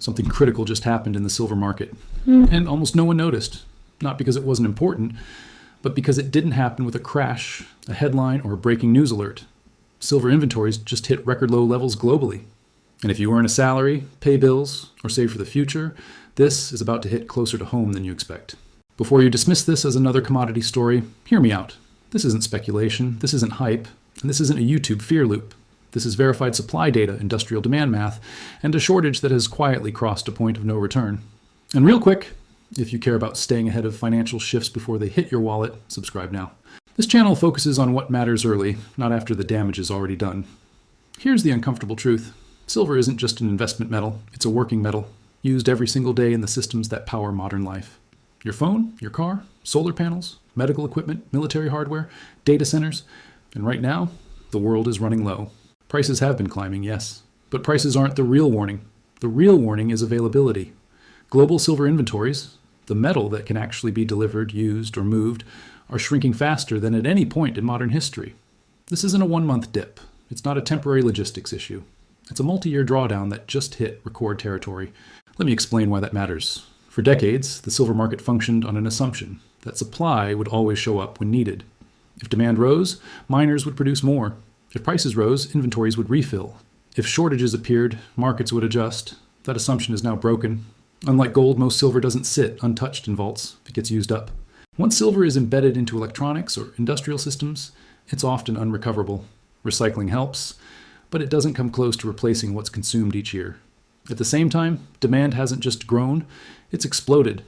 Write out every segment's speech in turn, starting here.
Something critical just happened in the silver market. And almost no one noticed. Not because it wasn't important, but because it didn't happen with a crash, a headline, or a breaking news alert. Silver inventories just hit record low levels globally. And if you earn a salary, pay bills, or save for the future, this is about to hit closer to home than you expect. Before you dismiss this as another commodity story, hear me out. This isn't speculation, this isn't hype, and this isn't a YouTube fear loop. This is verified supply data, industrial demand math, and a shortage that has quietly crossed a point of no return. And real quick, if you care about staying ahead of financial shifts before they hit your wallet, subscribe now. This channel focuses on what matters early, not after the damage is already done. Here's the uncomfortable truth. Silver isn't just an investment metal, it's a working metal, used every single day in the systems that power modern life. Your phone, your car, solar panels, medical equipment, military hardware, data centers, and right now, the world is running low. Prices have been climbing, yes, but prices aren't the real warning. The real warning is availability. Global silver inventories, the metal that can actually be delivered, used, or moved, are shrinking faster than at any point in modern history. This isn't a one-month dip. It's not a temporary logistics issue. It's a multi-year drawdown that just hit record territory. Let me explain why that matters. For decades, the silver market functioned on an assumption that supply would always show up when needed. If demand rose, miners would produce more. If prices rose, inventories would refill. If shortages appeared, markets would adjust. That assumption is now broken. Unlike gold, most silver doesn't sit untouched in vaults. It gets used up. Once silver is embedded into electronics or industrial systems, it's often unrecoverable. Recycling helps, but it doesn't come close to replacing what's consumed each year. At the same time, demand hasn't just grown, it's exploded.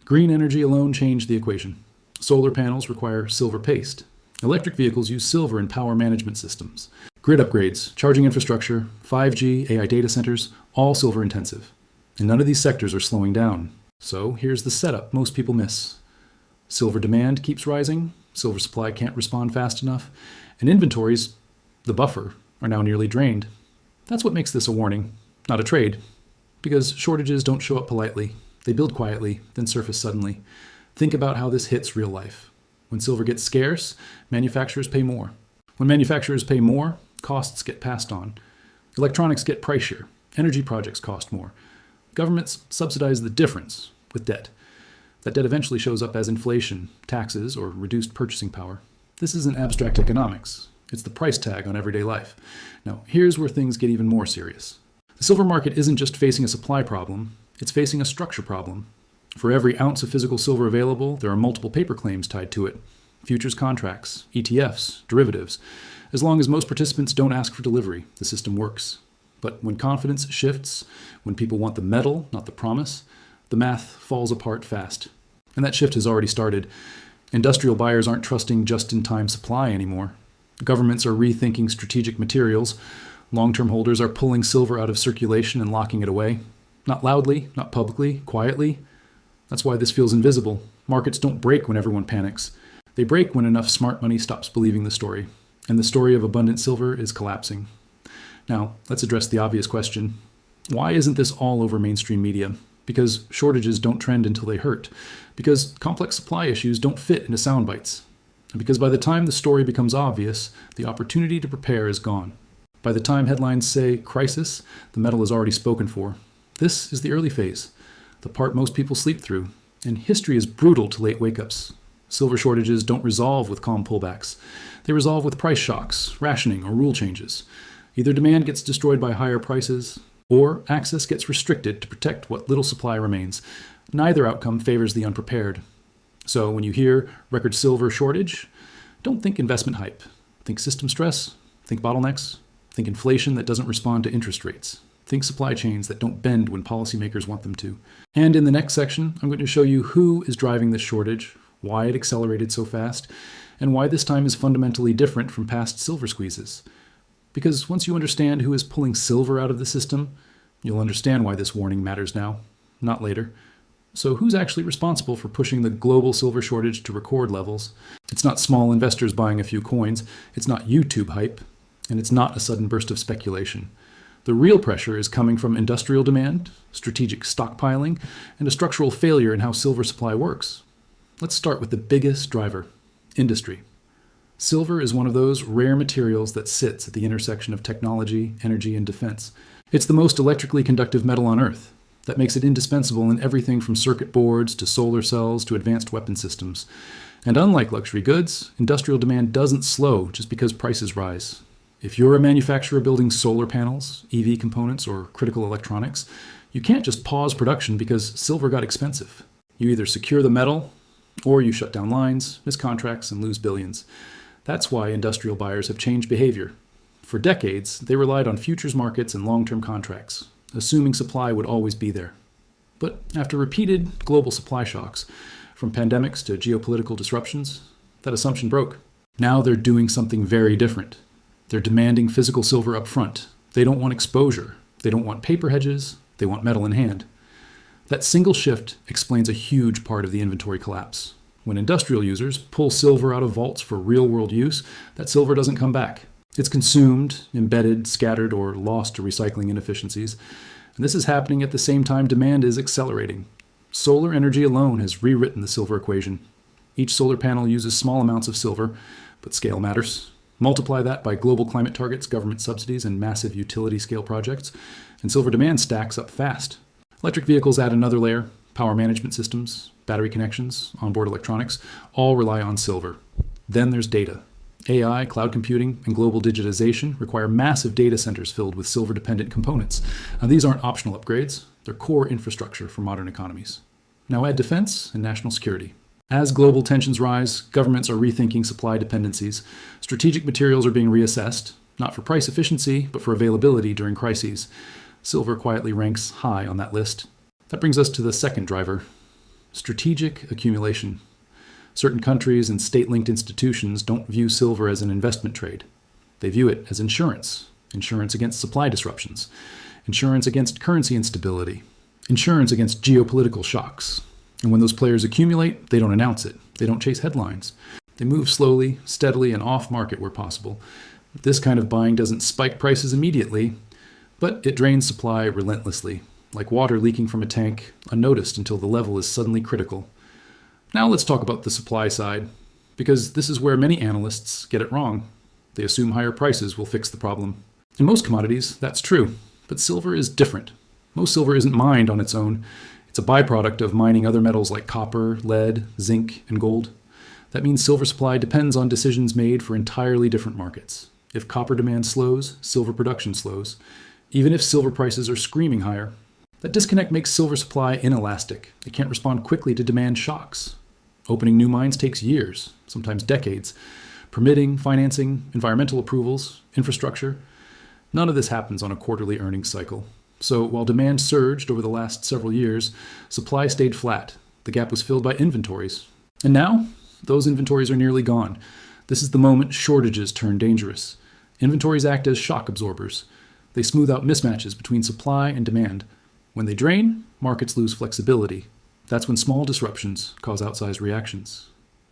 Green energy alone changed the equation. Solar panels require silver paste. Electric vehicles use silver in power management systems. Grid upgrades, charging infrastructure, 5G, AI data centers, all silver intensive. And none of these sectors are slowing down. So here's the setup most people miss. Silver demand keeps rising, silver supply can't respond fast enough, and inventories, the buffer, are now nearly drained. That's what makes this a warning, not a trade. Because shortages don't show up politely. They build quietly, then surface suddenly. Think about how this hits real life. When silver gets scarce, manufacturers pay more. When manufacturers pay more, costs get passed on. Electronics get pricier. Energy projects cost more. Governments subsidize the difference with debt. That debt eventually shows up as inflation, taxes, or reduced purchasing power. This isn't abstract economics. It's the price tag on everyday life. Now, here's where things get even more serious. The silver market isn't just facing a supply problem, it's facing a structure problem. For every ounce of physical silver available, there are multiple paper claims tied to it. Futures contracts, ETFs, derivatives. As long as most participants don't ask for delivery, the system works. But when confidence shifts, when people want the metal, not the promise, the math falls apart fast. And that shift has already started. Industrial buyers aren't trusting just-in-time supply anymore. Governments are rethinking strategic materials. Long-term holders are pulling silver out of circulation and locking it away. Not loudly, not publicly, quietly. That's why this feels invisible. Markets don't break when everyone panics. They break when enough smart money stops believing the story. And the story of abundant silver is collapsing. Now, let's address the obvious question. Why isn't this all over mainstream media? Because shortages don't trend until they hurt. Because complex supply issues don't fit into sound bites. And because by the time the story becomes obvious, the opportunity to prepare is gone. By the time headlines say crisis, the metal is already spoken for. This is the early phase, the part most people sleep through. And history is brutal to late wake-ups. Silver shortages don't resolve with calm pullbacks. They resolve with price shocks, rationing, or rule changes. Either demand gets destroyed by higher prices, or access gets restricted to protect what little supply remains. Neither outcome favors the unprepared. So when you hear record silver shortage, don't think investment hype. Think system stress, think bottlenecks, think inflation that doesn't respond to interest rates. Think supply chains that don't bend when policymakers want them to. And in the next section, I'm going to show you who is driving this shortage, why it accelerated so fast, and why this time is fundamentally different from past silver squeezes. Because once you understand who is pulling silver out of the system, you'll understand why this warning matters now, not later. So who's actually responsible for pushing the global silver shortage to record levels? It's not small investors buying a few coins, it's not YouTube hype, and it's not a sudden burst of speculation. The real pressure is coming from industrial demand, strategic stockpiling, and a structural failure in how silver supply works. Let's start with the biggest driver, industry. Silver is one of those rare materials that sits at the intersection of technology, energy, and defense. It's the most electrically conductive metal on Earth. That makes it indispensable in everything from circuit boards to solar cells to advanced weapon systems. And unlike luxury goods, industrial demand doesn't slow just because prices rise. If you're a manufacturer building solar panels, EV components, or critical electronics, you can't just pause production because silver got expensive. You either secure the metal, or you shut down lines, miss contracts, and lose billions. That's why industrial buyers have changed behavior. For decades, they relied on futures markets and long-term contracts, assuming supply would always be there. But after repeated global supply shocks, from pandemics to geopolitical disruptions, that assumption broke. Now they're doing something very different. They're demanding physical silver up front. They don't want exposure. They don't want paper hedges. They want metal in hand. That single shift explains a huge part of the inventory collapse. When industrial users pull silver out of vaults for real-world use, that silver doesn't come back. It's consumed, embedded, scattered, or lost to recycling inefficiencies. And this is happening at the same time demand is accelerating. Solar energy alone has rewritten the silver equation. Each solar panel uses small amounts of silver, but scale matters. Multiply that by global climate targets, government subsidies, and massive utility scale projects, and silver demand stacks up fast. Electric vehicles add another layer. Power management systems, battery connections, onboard electronics, all rely on silver. Then there's data. AI, cloud computing, and global digitization require massive data centers filled with silver-dependent components. Now, these aren't optional upgrades. They're core infrastructure for modern economies. Now add defense and national security. As global tensions rise, governments are rethinking supply dependencies. Strategic materials are being reassessed, not for price efficiency, but for availability during crises. Silver quietly ranks high on that list. That brings us to the second driver, strategic accumulation. Certain countries and state-linked institutions don't view silver as an investment trade. They view it as insurance against supply disruptions, insurance against currency instability, insurance against geopolitical shocks. And when those players accumulate, they don't announce it. They don't chase headlines. They move slowly, steadily, and off-market where possible. This kind of buying doesn't spike prices immediately, but it drains supply relentlessly, like water leaking from a tank, unnoticed until the level is suddenly critical. Now let's talk about the supply side, because this is where many analysts get it wrong. They assume higher prices will fix the problem. In most commodities, that's true, but silver is different. Most silver isn't mined on its own. It's a byproduct of mining other metals like copper, lead, zinc, and gold. That means silver supply depends on decisions made for entirely different markets. If copper demand slows, silver production slows. Even if silver prices are screaming higher, that disconnect makes silver supply inelastic. It can't respond quickly to demand shocks. Opening new mines takes years, sometimes decades. Permitting, financing, environmental approvals, infrastructure. None of this happens on a quarterly earnings cycle. So while demand surged over the last several years, supply stayed flat. The gap was filled by inventories. And now, those inventories are nearly gone. This is the moment shortages turn dangerous. Inventories act as shock absorbers. They smooth out mismatches between supply and demand. When they drain, markets lose flexibility. That's when small disruptions cause outsized reactions.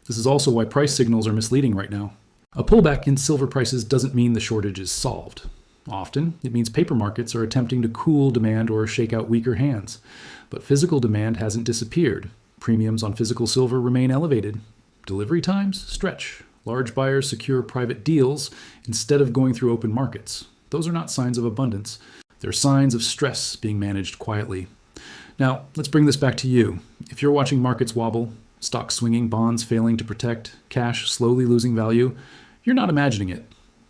This is also why price signals are misleading right now. A pullback in silver prices doesn't mean the shortage is solved. Often, it means paper markets are attempting to cool demand or shake out weaker hands. But physical demand hasn't disappeared. Premiums on physical silver remain elevated. Delivery times stretch. Large buyers secure private deals instead of going through open markets. Those are not signs of abundance. They're signs of stress being managed quietly. Now, let's bring this back to you. If you're watching markets wobble, stocks swinging, bonds failing to protect, cash slowly losing value, you're not imagining it.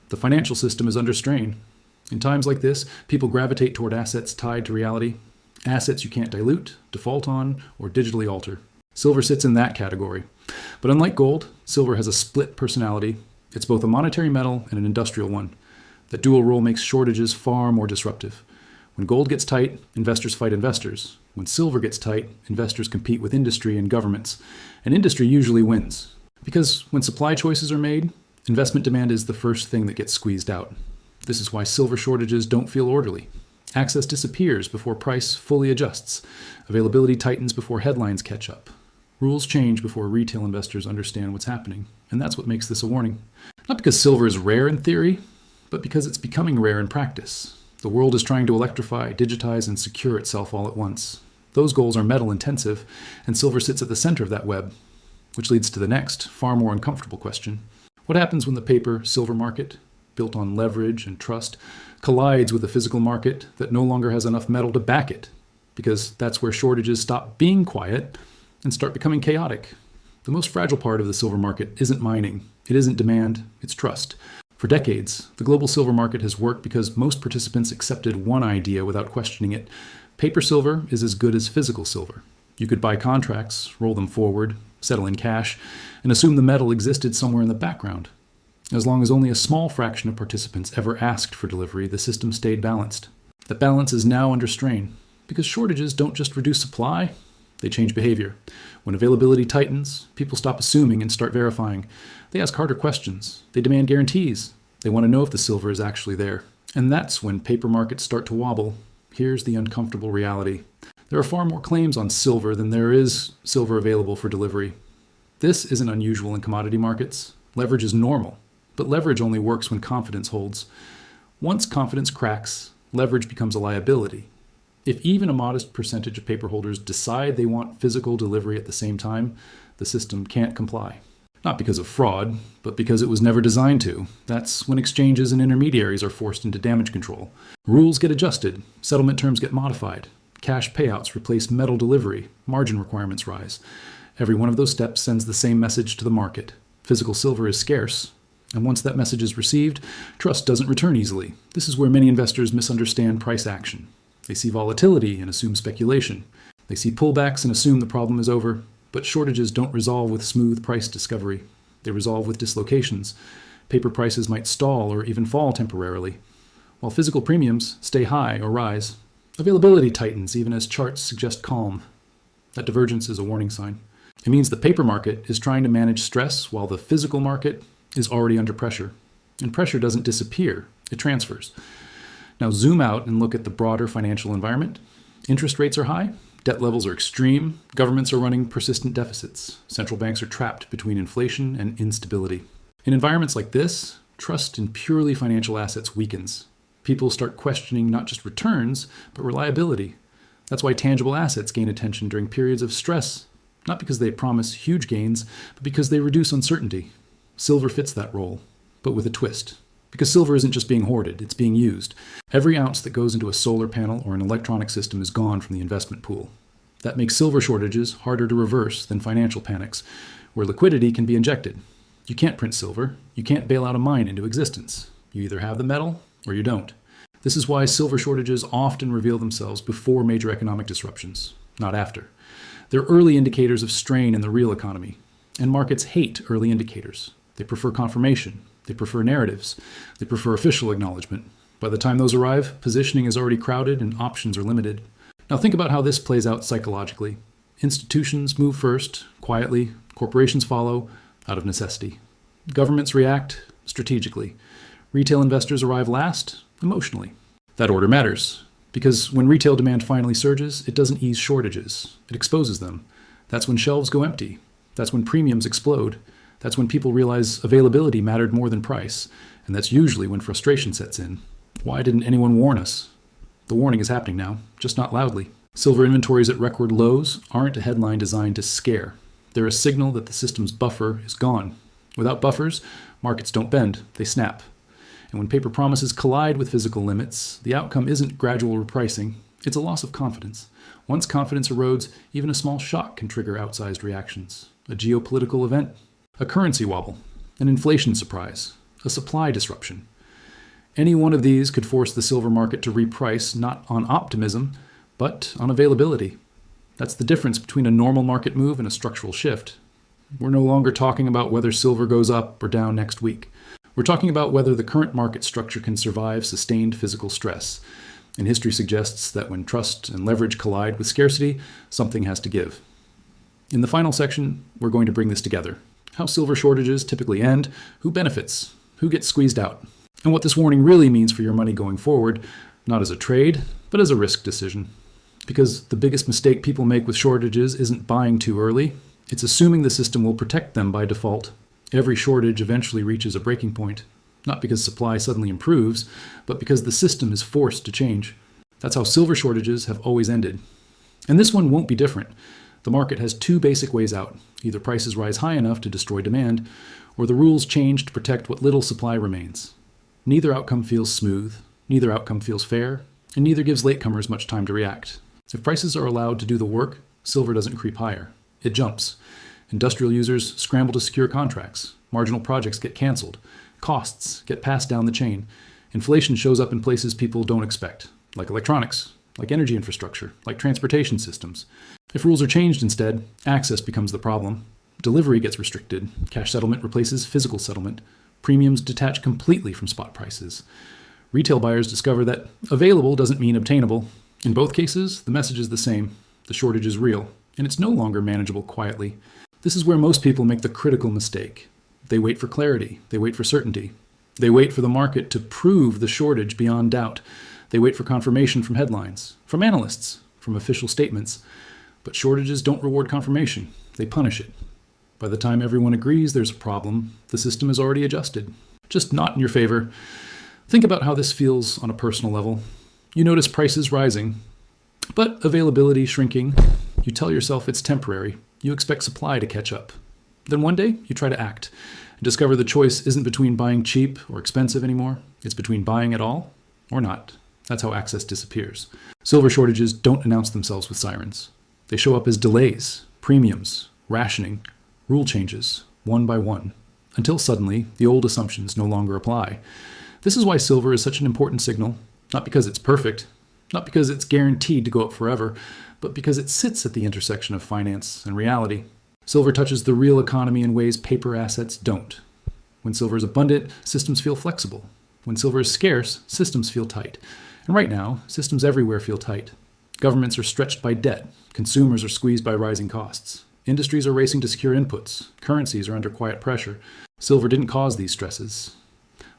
The financial system is under strain. In times like this, people gravitate toward assets tied to reality, assets you can't dilute, default on, or digitally alter. Silver sits in that category. But unlike gold, silver has a split personality. It's both a monetary metal and an industrial one. That dual role makes shortages far more disruptive. When gold gets tight, investors fight investors. When silver gets tight, investors compete with industry and governments. And industry usually wins. Because when supply choices are made, investment demand is the first thing that gets squeezed out. This is why silver shortages don't feel orderly. Access disappears before price fully adjusts. Availability tightens before headlines catch up. Rules change before retail investors understand what's happening. And that's what makes this a warning. Not because silver is rare in theory, but because it's becoming rare in practice. The world is trying to electrify, digitize, and secure itself all at once. Those goals are metal intensive, and silver sits at the center of that web, which leads to the next, far more uncomfortable question. What happens when the paper-silver market, built on leverage and trust, collides with a physical market that no longer has enough metal to back it? because that's where shortages stop being quiet and start becoming chaotic. The most fragile part of the silver market isn't mining. It isn't demand, it's trust. For decades, the global silver market has worked because most participants accepted one idea without questioning it. Paper silver is as good as physical silver. You could buy contracts, roll them forward, settle in cash, and assume the metal existed somewhere in the background. As long as only a small fraction of participants ever asked for delivery, the system stayed balanced. That balance is now under strain, because shortages don't just reduce supply, they change behavior. When availability tightens, people stop assuming and start verifying. They ask harder questions. They demand guarantees. They want to know if the silver is actually there. And that's when paper markets start to wobble. Here's the uncomfortable reality. There are far more claims on silver than there is silver available for delivery. This isn't unusual in commodity markets. Leverage is normal, but leverage only works when confidence holds. Once confidence cracks, leverage becomes a liability. If even a modest percentage of paper holders decide they want physical delivery at the same time, the system can't comply. Not because of fraud, but because it was never designed to. That's when exchanges and intermediaries are forced into damage control. Rules get adjusted, settlement terms get modified, cash payouts replace metal delivery, margin requirements rise. Every one of those steps sends the same message to the market. Physical silver is scarce, and once that message is received, trust doesn't return easily. This is where many investors misunderstand price action. They see volatility and assume speculation. They see pullbacks and assume the problem is over. But shortages don't resolve with smooth price discovery. They resolve with dislocations. Paper prices might stall or even fall temporarily, while physical premiums stay high or rise. Availability tightens even as charts suggest calm. That divergence is a warning sign. It means the paper market is trying to manage stress while the physical market is already under pressure. And pressure doesn't disappear, it transfers. Now zoom out and look at the broader financial environment. Interest rates are high, debt levels are extreme, governments are running persistent deficits, central banks are trapped between inflation and instability. In environments like this, trust in purely financial assets weakens. People start questioning not just returns, but reliability. That's why tangible assets gain attention during periods of stress, not because they promise huge gains, but because they reduce uncertainty. Silver fits that role, but with a twist. Because silver isn't just being hoarded, it's being used. Every ounce that goes into a solar panel or an electronic system is gone from the investment pool. That makes silver shortages harder to reverse than financial panics, where liquidity can be injected. You can't print silver. You can't bail out a mine into existence. You either have the metal or you don't. This is why silver shortages often reveal themselves before major economic disruptions, not after. They're early indicators of strain in the real economy, and markets hate early indicators. They prefer confirmation. They prefer narratives. They prefer official acknowledgement. By the time those arrive, positioning is already crowded and options are limited. Now think about how this plays out psychologically. Institutions move first, quietly. Corporations follow, out of necessity. Governments react strategically. Retail investors arrive last, emotionally. That order matters, because when retail demand finally surges, it doesn't ease shortages. It exposes them. That's when shelves go empty. That's when premiums explode. That's when people realize availability mattered more than price, and that's usually when frustration sets in. Why didn't anyone warn us? The warning is happening now, just not loudly. Silver inventories at record lows aren't a headline designed to scare. They're a signal that the system's buffer is gone. Without buffers, markets don't bend, they snap. And when paper promises collide with physical limits, the outcome isn't gradual repricing, it's a loss of confidence. Once confidence erodes, even a small shock can trigger outsized reactions. A geopolitical event, a currency wobble, an inflation surprise, a supply disruption. Any one of these could force the silver market to reprice not on optimism, but on availability. That's the difference between a normal market move and a structural shift. We're no longer talking about whether silver goes up or down next week. We're talking about whether the current market structure can survive sustained physical stress. And history suggests that when trust and leverage collide with scarcity, something has to give. In the final section, we're going to bring this together. How silver shortages typically end, who benefits, who gets squeezed out, and what this warning really means for your money going forward, not as a trade, but as a risk decision. Because the biggest mistake people make with shortages isn't buying too early, it's assuming the system will protect them by default. Every shortage eventually reaches a breaking point, not because supply suddenly improves, but because the system is forced to change. That's how silver shortages have always ended. And this one won't be different. The market has two basic ways out. Either prices rise high enough to destroy demand, or the rules change to protect what little supply remains. Neither outcome feels smooth, neither outcome feels fair, and neither gives latecomers much time to react. If prices are allowed to do the work, silver doesn't creep higher. It jumps. Industrial users scramble to secure contracts. Marginal projects get canceled. Costs get passed down the chain. Inflation shows up in places people don't expect, like electronics, like energy infrastructure, like transportation systems. If rules are changed instead, access becomes the problem. Delivery gets restricted. Cash settlement replaces physical settlement. Premiums detach completely from spot prices. Retail buyers discover that available doesn't mean obtainable. In both cases, the message is the same. The shortage is real, and it's no longer manageable quietly. This is where most people make the critical mistake. They wait for clarity. They wait for certainty. They wait for the market to prove the shortage beyond doubt. They wait for confirmation from headlines, from analysts, from official statements. But shortages don't reward confirmation. They punish it. By the time everyone agrees there's a problem, the system is already adjusted. Just not in your favor. Think about how this feels on a personal level. You notice prices rising, but availability shrinking. You tell yourself it's temporary. You expect supply to catch up. Then one day, you try to act and discover the choice isn't between buying cheap or expensive anymore. It's between buying at all or not. That's how access disappears. Silver shortages don't announce themselves with sirens. They show up as delays, premiums, rationing, rule changes, one by one, until suddenly the old assumptions no longer apply. This is why silver is such an important signal, not because it's perfect, not because it's guaranteed to go up forever, but because it sits at the intersection of finance and reality. Silver touches the real economy in ways paper assets don't. When silver is abundant, systems feel flexible. When silver is scarce, systems feel tight. And right now, systems everywhere feel tight. Governments are stretched by debt. Consumers are squeezed by rising costs. Industries are racing to secure inputs. Currencies are under quiet pressure. Silver didn't cause these stresses,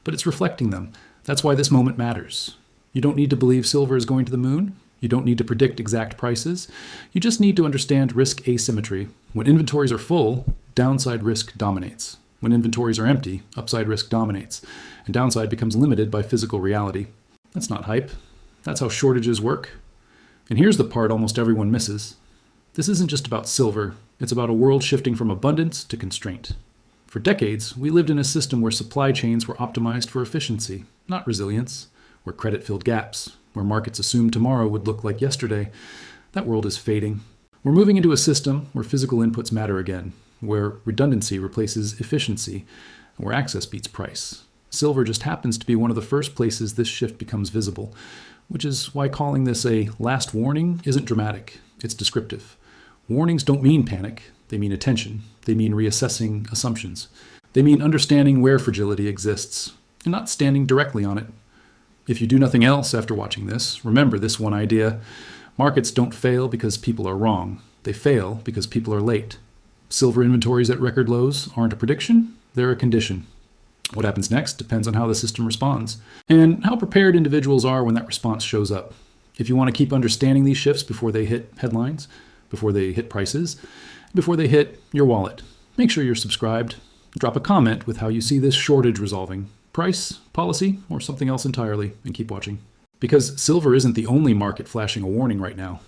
but it's reflecting them. That's why this moment matters. You don't need to believe silver is going to the moon. You don't need to predict exact prices. You just need to understand risk asymmetry. When inventories are full, downside risk dominates. When inventories are empty, upside risk dominates, and downside becomes limited by physical reality. That's not hype. That's how shortages work. And here's the part almost everyone misses. This isn't just about silver. It's about a world shifting from abundance to constraint. For decades, we lived in a system where supply chains were optimized for efficiency, not resilience, where credit filled gaps, where markets assumed tomorrow would look like yesterday. That world is fading. We're moving into a system where physical inputs matter again, where redundancy replaces efficiency, and where access beats price. Silver just happens to be one of the first places this shift becomes visible, which is why calling this a last warning isn't dramatic, it's descriptive. Warnings don't mean panic, they mean attention, they mean reassessing assumptions. They mean understanding where fragility exists, and not standing directly on it. If you do nothing else after watching this, remember this one idea. Markets don't fail because people are wrong. They fail because people are late. Silver inventories at record lows aren't a prediction, they're a condition. What happens next depends on how the system responds, and how prepared individuals are when that response shows up. If you want to keep understanding these shifts before they hit headlines, before they hit prices, before they hit your wallet, make sure you're subscribed. Drop a comment with how you see this shortage resolving. Price, policy, or something else entirely, and keep watching. Because silver isn't the only market flashing a warning right now.